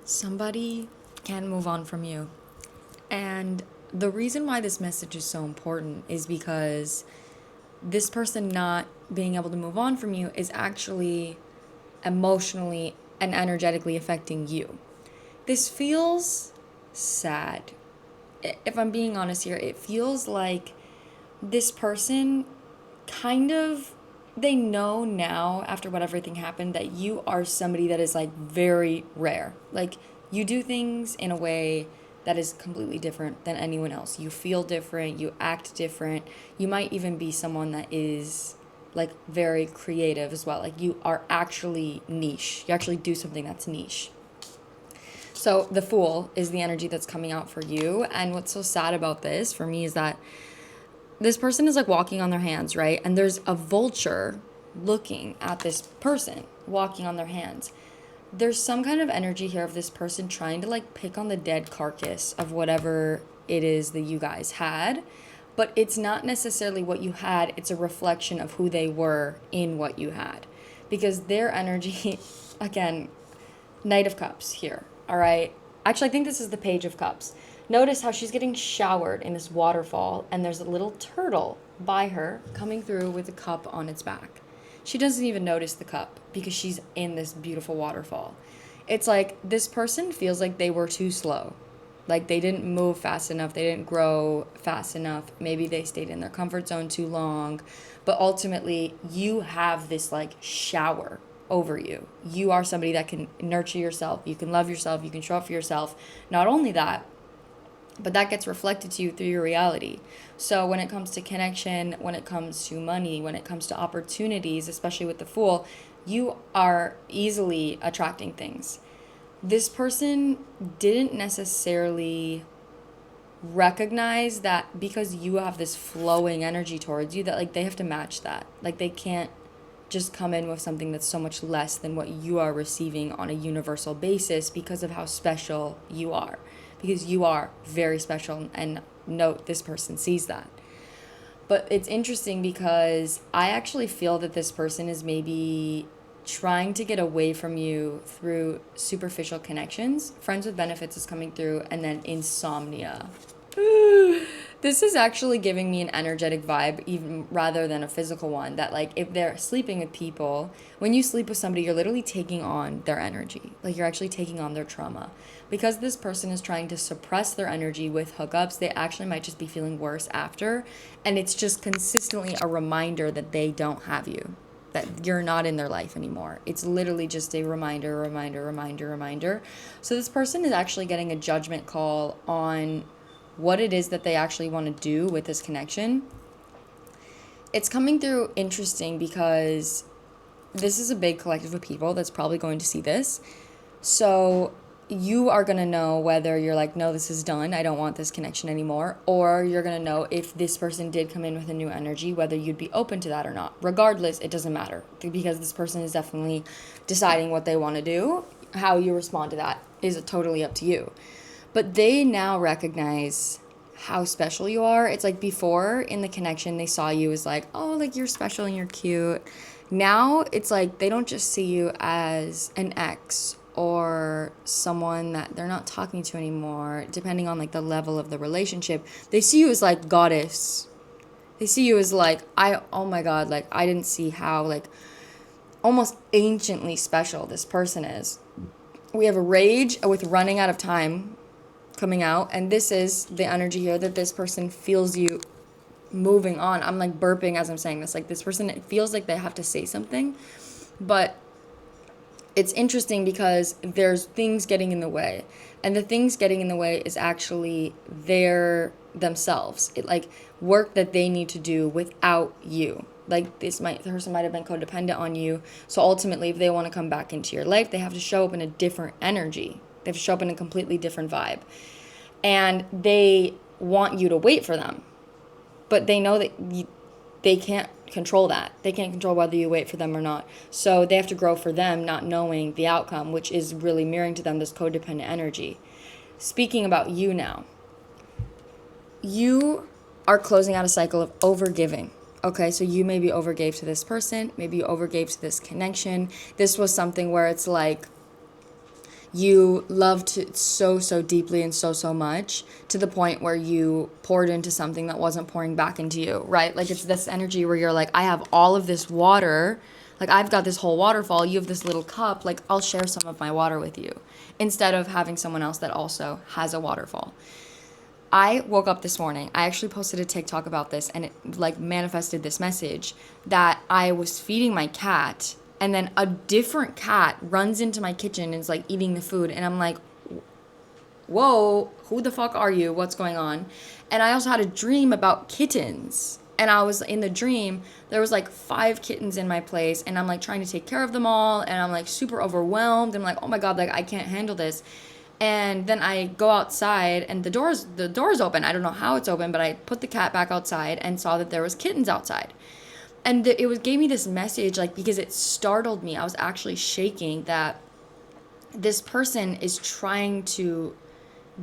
Somebody can move on from you. And the reason why this message is so important is because this person not being able to move on from you is actually emotionally and energetically affecting you. This feels sad. If I'm being honest here, it feels like this person kind of they know now after what everything happened that you are somebody that is like very rare. Like you do things in a way that is completely different than anyone else. You feel different, you act different. You might even be someone that is like very creative as well. Like you are actually niche. You actually do something that's niche. So the Fool is the energy that's coming out for you. And what's so sad about this for me is that this person is like walking on their hands, right? And there's a vulture looking at this person walking on their hands. There's some kind of energy here of this person trying to like pick on the dead carcass of whatever it is that you guys had, but it's not necessarily what you had, it's a reflection of who they were in what you had. Because their energy, again, Knight of Cups here, all right? Actually, I think this is the Page of Cups. Notice how she's getting showered in this waterfall, and there's a little turtle by her coming through with a cup on its back. She doesn't even notice the cup because she's in this beautiful waterfall. It's like this person feels like they were too slow. Like they didn't move fast enough, they didn't grow fast enough. Maybe they stayed in their comfort zone too long. But ultimately, you have this like shower over you. You are somebody that can nurture yourself, you can love yourself, you can show up for yourself. Not only that, but that gets reflected to you through your reality. So when it comes to connection, when it comes to money, when it comes to opportunities, especially with the Fool, you are easily attracting things. This person didn't necessarily recognize that because you have this flowing energy towards you that like they have to match that. Like they can't just come in with something that's so much less than what you are receiving on a universal basis because of how special you are. Because you are very special, and note this person sees that. But it's interesting because I actually feel that this person is maybe trying to get away from you through superficial connections. Friends with benefits is coming through, and then insomnia. This is actually giving me an energetic vibe even rather than a physical one, that like if they're sleeping with people, when you sleep with somebody you're literally taking on their energy, like you're actually taking on their trauma. Because this person is trying to suppress their energy with hookups, they actually might just be feeling worse after, and it's just consistently a reminder that they don't have you, that you're not in their life anymore. It's literally just a reminder. So this person is actually getting a judgment call on what it is that they actually want to do with this connection. It's coming through interesting because this is a big collective of people that's probably going to see this. So you are going to know whether you're like, no, this is done, I don't want this connection anymore, or you're going to know if this person did come in with a new energy, whether you'd be open to that or not. Regardless, it doesn't matter because this person is definitely deciding what they want to do. How you respond to that is totally up to you. But they now recognize how special you are. It's like before in the connection, they saw you as like, oh, like you're special and you're cute. Now it's like they don't just see you as an ex or someone that they're not talking to anymore, depending on like the level of the relationship. They see you as like goddess. They see you as like, oh my God, like I didn't see how like almost anciently special this person is. We have a rage with running out of time coming out, and this is the energy here that this person feels you moving on. I'm like burping as I'm saying this. Like this person, it feels like they have to say something, but it's interesting because there's things getting in the way, and the things getting in the way is actually their themselves. It like work that they need to do without you. Like the person might have been codependent on you, so ultimately if they want to come back into your life, they have to show up in a different energy. They have to show up in a completely different vibe. And they want you to wait for them. But they know that they can't control that. They can't control whether you wait for them or not. So they have to grow for them, not knowing the outcome, which is really mirroring to them this codependent energy. Speaking about you now, you are closing out a cycle of overgiving. Okay, so you maybe overgave to this person, maybe you overgave to this connection. This was something where it's like, You loved it so deeply and so much to the point where you poured into something that wasn't pouring back into you, right? Like it's this energy where you're like, I have all of this water. Like I've got this whole waterfall. You have this little cup. Like I'll share some of my water with you instead of having someone else that also has a waterfall. I woke up this morning. I actually posted a TikTok about this and it like manifested this message that I was feeding my cat and then a different cat runs into my kitchen and is like eating the food and I'm like, whoa, who the fuck are you? What's going on? And I also had a dream about kittens. And I was in the dream, there was like 5 kittens in my place and I'm like trying to take care of them all and I'm like super overwhelmed. I'm like, oh my God, like I can't handle this. And then I go outside and the door's open. I don't know how it's open, but I put the cat back outside and saw that there was kittens outside. And gave me this message, like, because it startled me. I was actually shaking that this person is trying to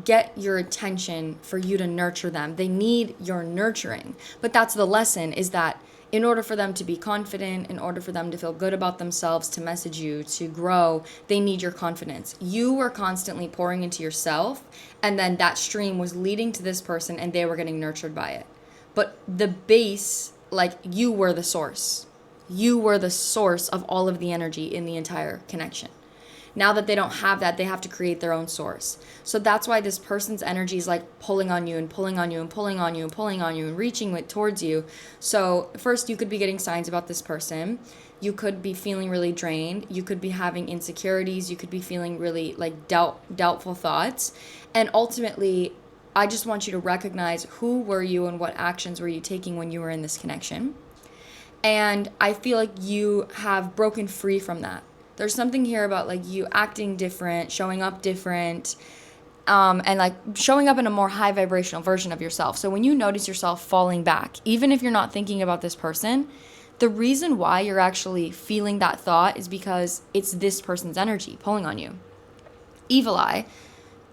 get your attention for you to nurture them. They need your nurturing. But that's the lesson, is that in order for them to be confident, in order for them to feel good about themselves, to message you, to grow, they need your confidence. You were constantly pouring into yourself, and then that stream was leading to this person, and they were getting nurtured by it. But the base, like, you were the source. You were the source of all of the energy in the entire connection. Now that they don't have that, they have to create their own source. So that's why this person's energy is like pulling on you and pulling on you and pulling on you and pulling on you and reaching it towards you. So first, you could be getting signs about this person. You could be feeling really drained. You could be having insecurities. You could be feeling really like doubtful thoughts. And ultimately, I just want you to recognize who were you and what actions were you taking when you were in this connection. And I feel like you have broken free from that. There's something here about like you acting different, showing up different, and like showing up in a more high vibrational version of yourself. So when you notice yourself falling back, even if you're not thinking about this person, the reason why you're actually feeling that thought is because it's this person's energy pulling on you. Evil eye.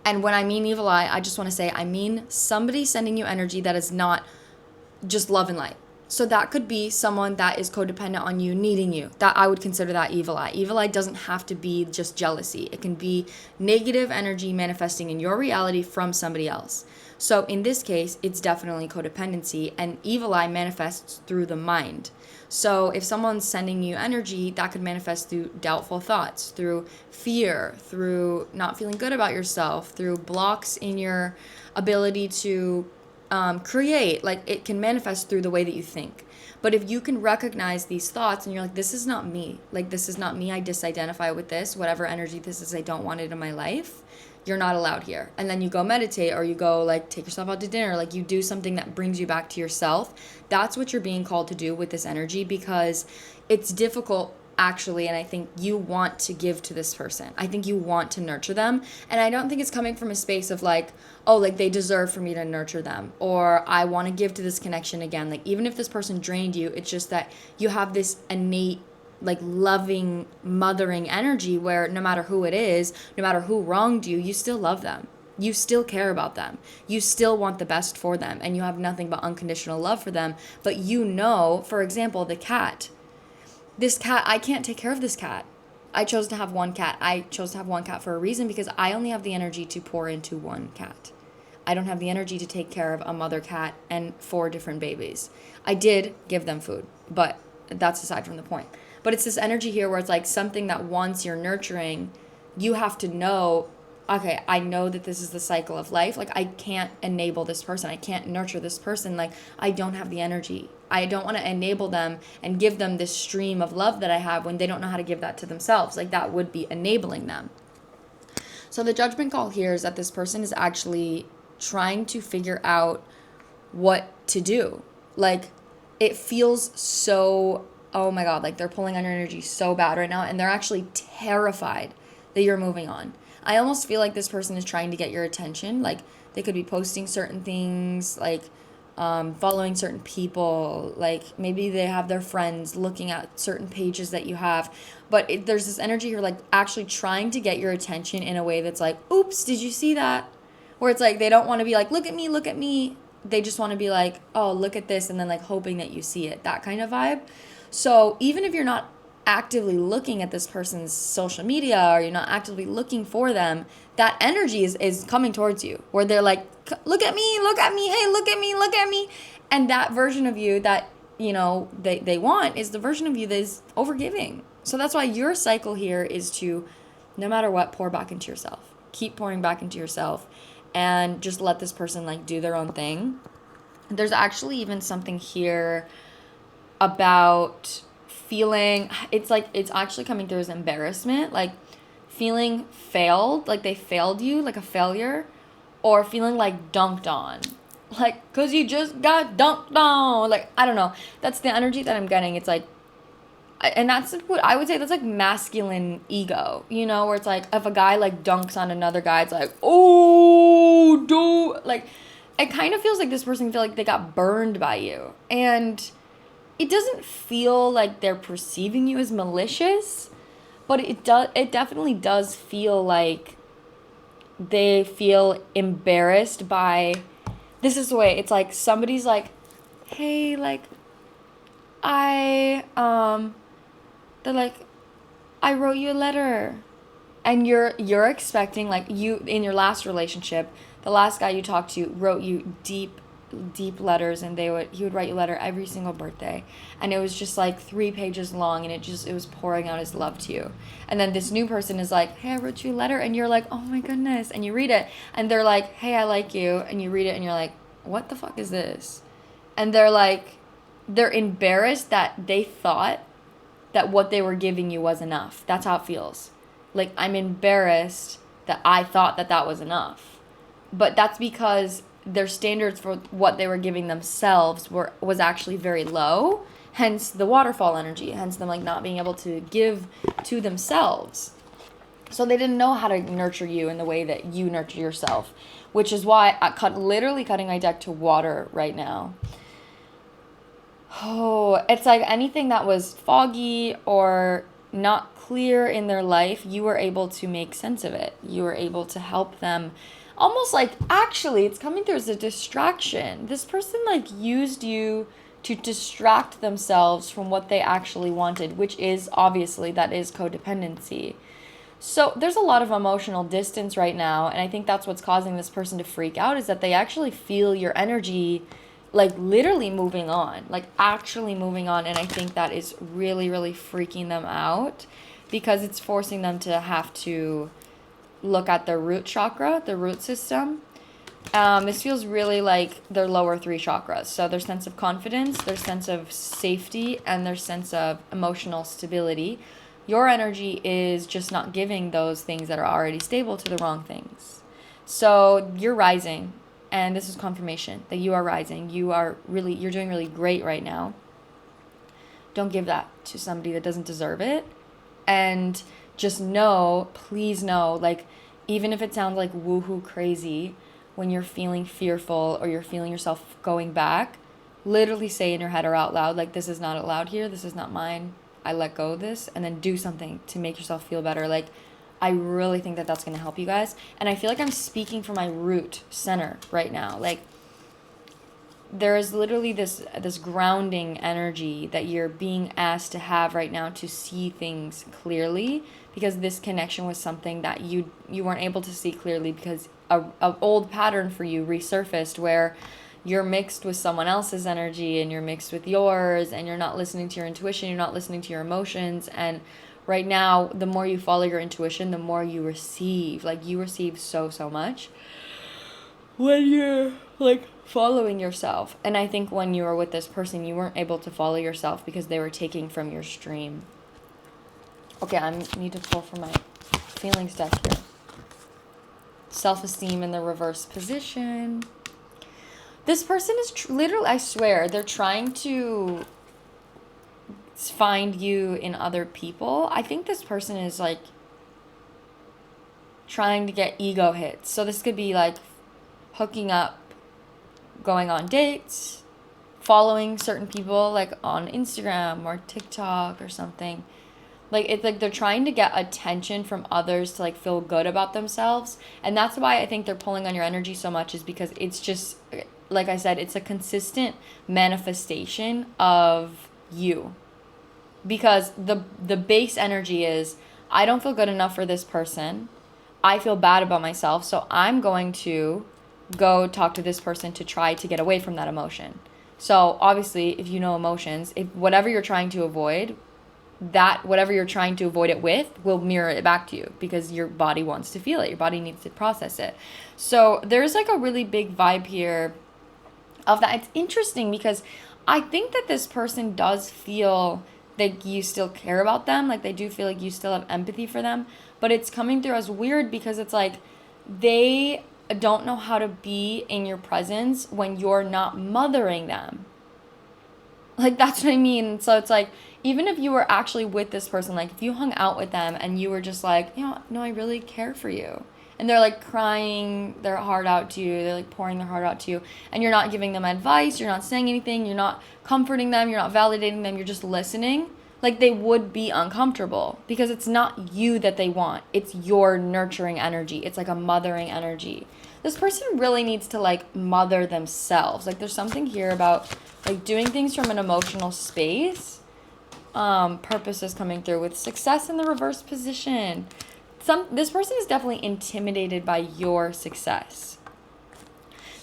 And when I mean evil eye, I just want to say I mean somebody sending you energy that is not just love and light. So that could be someone that is codependent on you, needing you. That I would consider that evil eye. Evil eye doesn't have to be just jealousy. It can be negative energy manifesting in your reality from somebody else. So in this case, it's definitely codependency, and evil eye manifests through the mind. So if someone's sending you energy, that could manifest through doubtful thoughts, through fear, through not feeling good about yourself, through blocks in your ability to create. Like it can manifest through the way that you think. But if you can recognize these thoughts and you're like, this is not me, like this is not me, I disidentify with this, whatever energy this is, I don't want it in my life, you're not allowed here. And then you go meditate, or you go like take yourself out to dinner, like you do something that brings you back to yourself. That's what you're being called to do with this energy, because it's difficult actually, and I think you want to give to this person. I think you want to nurture them, and I don't think it's coming from a space of like, oh, like they deserve for me to nurture them, or I want to give to this connection again. Like even if this person drained you, it's just that you have this innate like loving, mothering energy where no matter who it is, no matter who wronged you, you still love them. You still care about them. You still want the best for them, and you have nothing but unconditional love for them. But you know, for example, the cat. This cat, I can't take care of this cat. I chose to have one cat. I chose to have one cat for a reason, because I only have the energy to pour into one cat. I don't have the energy to take care of a mother cat and 4 different babies. I did give them food, but that's aside from the point. But it's this energy here where it's like something that once you're nurturing, you have to know, okay, I know that this is the cycle of life. Like I can't enable this person. I can't nurture this person. Like I don't have the energy. I don't want to enable them and give them this stream of love that I have when they don't know how to give that to themselves. Like that would be enabling them. So the judgment call here is that this person is actually trying to figure out what to do. Like it feels so, oh my God, like they're pulling on your energy so bad right now, and they're actually terrified that you're moving on. I almost feel like this person is trying to get your attention. Like they could be posting certain things, like following certain people, like maybe they have their friends looking at certain pages that you have. But there's this energy here, like actually trying to get your attention in a way that's like, oops, did you see that? Where it's like they don't want to be like, look at me, look at me. They just want to be like, oh, look at this, and then like hoping that you see it, that kind of vibe. So even if you're not actively looking at this person's social media, or you're not actively looking for them, that energy is coming towards you, where they're like, look at me, hey, look at me, look at me. And that version of you that, they want is the version of you that is overgiving. So that's why your cycle here is to, no matter what, pour back into yourself. Keep pouring back into yourself and just let this person like do their own thing. There's actually even something here about feeling, it's actually coming through as embarrassment, like feeling failed, like they failed you, like a failure, or feeling like dunked on, like because you just got dunked on, like I don't know, that's the energy that I'm getting. It's like, and that's what I would say, that's like masculine ego, where it's like if a guy like dunks on another guy, it's like, oh, don't, like it kind of feels like this person feel like they got burned by you, and it doesn't feel like they're perceiving you as malicious, but it definitely does feel like they feel embarrassed by, this is the way, it's like somebody's like, hey, like, they're like, I wrote you a letter. And you're expecting, like, you, in your last relationship, the last guy you talked to wrote you deep letters, and he would write you a letter every single birthday, and it was just like 3 pages long, and it was pouring out his love to you. And then this new person is like, hey, I wrote you a letter, and you're like, oh my goodness, and you read it, and they're like, hey, I like you, and you read it, and you're like, what the fuck is this? And they're embarrassed that they thought that what they were giving you was enough. That's how it feels. Like, I'm embarrassed that I thought that was enough. But that's because their standards for what they were giving themselves was actually very low, hence the waterfall energy, hence them like not being able to give to themselves. So they didn't know how to nurture you in the way that you nurture yourself, which is why literally cutting my deck to water right now. Oh, it's like anything that was foggy or not clear in their life, you were able to make sense of it. You were able to help them. Almost like, actually, it's coming through as a distraction. This person like used you to distract themselves from what they actually wanted, which is obviously, that is codependency. So there's a lot of emotional distance right now, and I think that's what's causing this person to freak out, is that they actually feel your energy like literally moving on, like actually moving on. And I think that is really, really freaking them out, because it's forcing them to have to look at their root chakra, the root system. This feels really like their lower 3 chakras. So their sense of confidence, their sense of safety, and their sense of emotional stability. Your energy is just not giving those things that are already stable to the wrong things. So you're rising, and this is confirmation that you are rising. You're doing really great right now. Don't give that to somebody that doesn't deserve it. And just know, please know, like, even if it sounds like woohoo crazy, when you're feeling fearful or you're feeling yourself going back, literally say in your head or out loud, like, this is not allowed here, this is not mine, I let go of this, and then do something to make yourself feel better. Like, I really think that that's going to help you guys. And I feel like I'm speaking from my root center right now. Like, there is literally this grounding energy that you're being asked to have right now to see things clearly, because this connection was something that you weren't able to see clearly because a old pattern for you resurfaced, where you're mixed with someone else's energy and you're mixed with yours, and you're not listening to your intuition, you're not listening to your emotions. And right now, the more you follow your intuition, the more you receive. Like, you receive so much when you're like following yourself. And I think when you were with this person, you weren't able to follow yourself because they were taking from your stream. Okay, I need to pull from my feelings deck here. Self-esteem in the reverse position. This person is literally, I swear, they're trying to find you in other people. I think this person is like trying to get ego hits. So this could be like hooking up, going on dates, following certain people like on Instagram or TikTok or something. Like, it's like they're trying to get attention from others to like feel good about themselves. And that's why I think they're pulling on your energy so much, is because it's just, like I said, it's a consistent manifestation of you. because the base energy is, I don't feel good enough for this person. I feel bad about myself, so I'm going to go talk to this person to try to get away from that emotion. So obviously, if you know emotions, if whatever you're trying to avoid, that whatever you're trying to avoid it with will mirror it back to you, because your body wants to feel it. Your body needs to process it. So there's like a really big vibe here of that. It's interesting because I think that this person does feel that you still care about them. Like, they do feel like you still have empathy for them, but it's coming through as weird because it's like they don't know how to be in your presence when you're not mothering them. Like, that's what I mean. So it's like, even if you were actually with this person, like if you hung out with them and you were just like, you know, no, I really care for you. And they're like crying their heart out to you. They're like pouring their heart out to you. And you're not giving them advice. You're not saying anything. You're not comforting them. You're not validating them. You're just listening. Like, they would be uncomfortable because it's not you that they want. It's your nurturing energy. It's like a mothering energy. This person really needs to like mother themselves. Like, there's something here about like doing things from an emotional space. Purpose is coming through with success in the reverse position. This person is definitely intimidated by your success.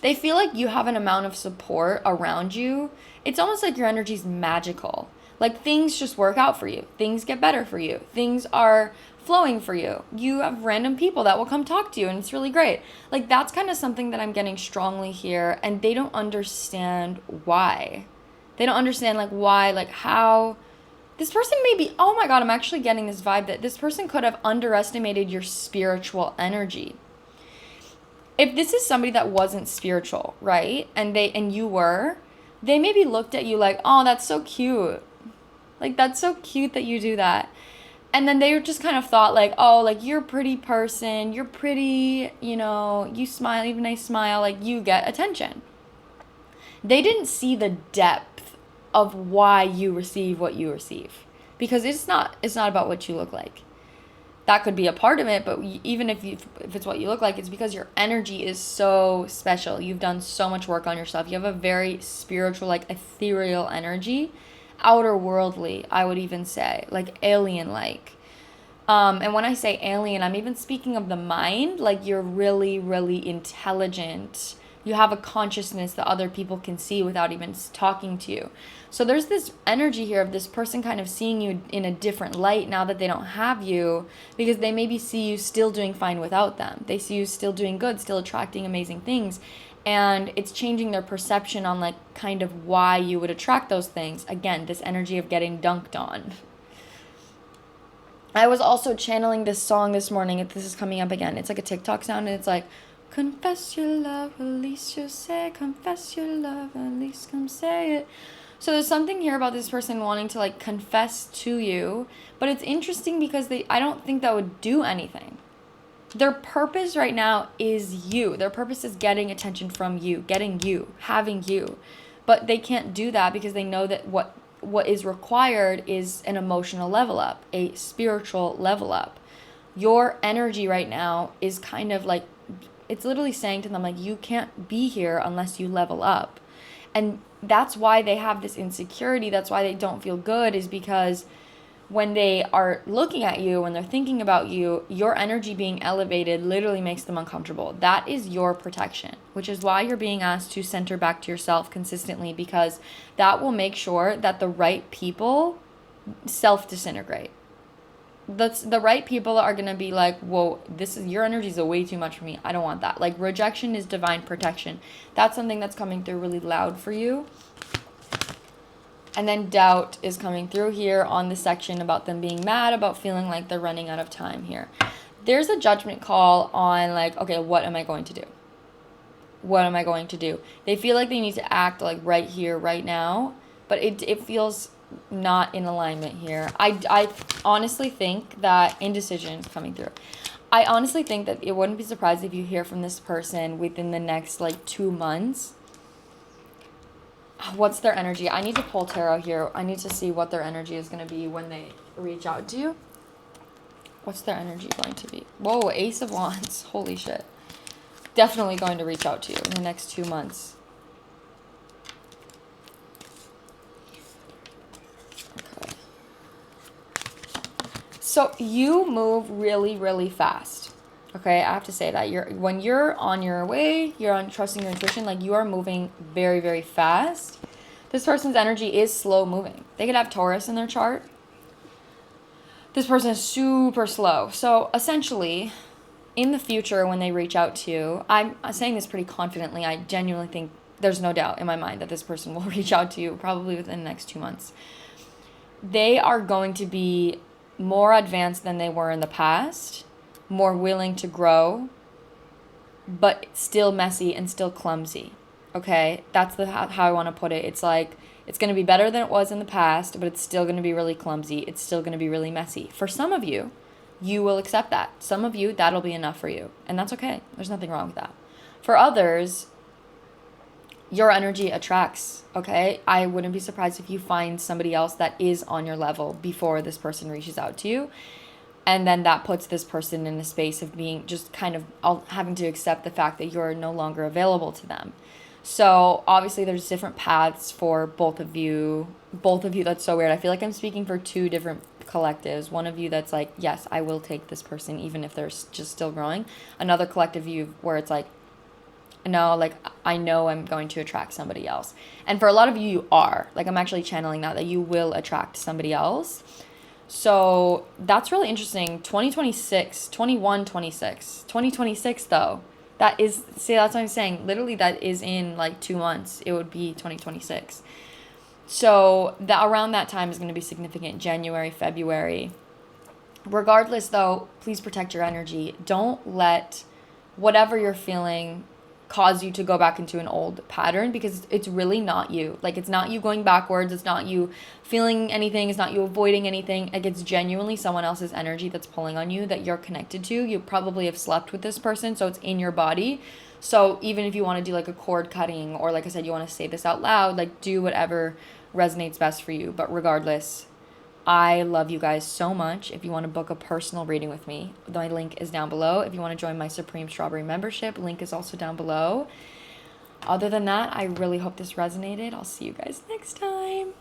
They feel like you have an amount of support around you. It's almost like your energy is magical. Like, things just work out for you. Things get better for you. Things are flowing for you. You have random people that will come talk to you, and it's really great. Like, that's kind of something that I'm getting strongly here, and they don't understand why. They don't understand like why, like how. This person may be, oh my God, I'm actually getting this vibe that this person could have underestimated your spiritual energy. If this is somebody that wasn't spiritual, right? And you were, they maybe looked at you like, oh, that's so cute. Like, that's so cute that you do that. And then they just kind of thought like, oh, like, you're a pretty person. You're pretty, you know, you smile, even I smile, like, you get attention. They didn't see the depth of why you receive what you receive, because it's not about what you look like. That could be a part of it, but even if it's what you look like, it's because your energy is so special. You've done so much work on yourself. You have a very spiritual, like ethereal energy, outer worldly, I would even say, like alien like. And when I say alien, I'm even speaking of the mind. Like, you're really, really intelligent. You have a consciousness that other people can see without even talking to you. So there's this energy here of this person kind of seeing you in a different light now that they don't have you, because they maybe see you still doing fine without them. They see you still doing good, still attracting amazing things. And it's changing their perception on like kind of why you would attract those things. Again, this energy of getting dunked on. I was also channeling this song this morning. This is coming up again. It's like a TikTok sound, and it's like, confess your love, release your say. Confess your love, at least come say it. So there's something here about this person wanting to like confess to you, but it's interesting because I don't think that would do anything. Their purpose right now is you. Their purpose is getting attention from you, getting you, having you. But they can't do that because they know that what is required is an emotional level up, a spiritual level up. Your energy right now is kind of like, it's literally saying to them, like, you can't be here unless you level up. And that's why they have this insecurity. That's why they don't feel good, is because when they are looking at you, when they're thinking about you, your energy being elevated literally makes them uncomfortable. That is your protection, which is why you're being asked to center back to yourself consistently, because that will make sure that the right people self-disintegrate. The right people are going to be like, whoa, your energy is way too much for me. I don't want that. Like, rejection is divine protection. That's something that's coming through really loud for you. And then doubt is coming through here on the section about them being mad, about feeling like they're running out of time here. There's a judgment call on like, okay, what am I going to do? What am I going to do? They feel like they need to act like right here, right now, but it feels not in alignment here. I honestly think that indecision is coming through. I honestly think that it wouldn't be surprised if you hear from this person within the next like 2 months. What's their energy? I need to pull tarot here. I need to see what their energy is going to be when they reach out to you. What's their energy going to be? Whoa, Ace of Wands. Holy shit. Definitely going to reach out to you in the next 2 months. Okay. So you move really, really fast. Okay, I have to say that when you're on your way, you're on trusting your intuition, like you are moving very, very fast. This person's energy is slow moving. They could have Taurus in their chart. This person is super slow. So essentially, in the future, when they reach out to you, I'm saying this pretty confidently. I genuinely think there's no doubt in my mind that this person will reach out to you probably within the next 2 months. They are going to be more advanced than they were in the past, more willing to grow, but still messy and still clumsy. Okay, that's how I want to put it. It's like it's going to be better than it was in the past, but it's still going to be really clumsy. It's still going to be really messy. For some of you, you will accept that. Some of you, that'll be enough for you, and that's okay. There's nothing wrong with that. For others, your energy attracts, okay? I wouldn't be surprised if you find somebody else that is on your level before this person reaches out to you. And then that puts this person in a space of being just kind of having to accept the fact that you're no longer available to them. So obviously there's different paths for both of you. Both of you, that's so weird. I feel like I'm speaking for two different collectives. One of you that's like, yes, I will take this person even if they're just still growing. Another collective view where it's like, no, like I know I'm going to attract somebody else. And for a lot of you, you are. Like I'm actually channeling that you will attract somebody else. So that's really interesting. 2026 though. That's what I'm saying. Literally that is in like 2 months. It would be 2026. So that around that time is going to be significant. January, February. Regardless though, please protect your energy. Don't let whatever you're feeling cause you to go back into an old pattern, because it's really not you. Like it's not you going backwards, it's not you feeling anything, it's not you avoiding anything. Like it's genuinely someone else's energy that's pulling on you that you're connected to. You probably have slept with this person, so it's in your body. So even if you want to do like a cord cutting, or like I said, you want to say this out loud, like do whatever resonates best for you. But regardless, I love you guys so much. If you want to book a personal reading with me, my link is down below. If you want to join my Supreme Strawberry membership, link is also down below. Other than that, I really hope this resonated. I'll see you guys next time.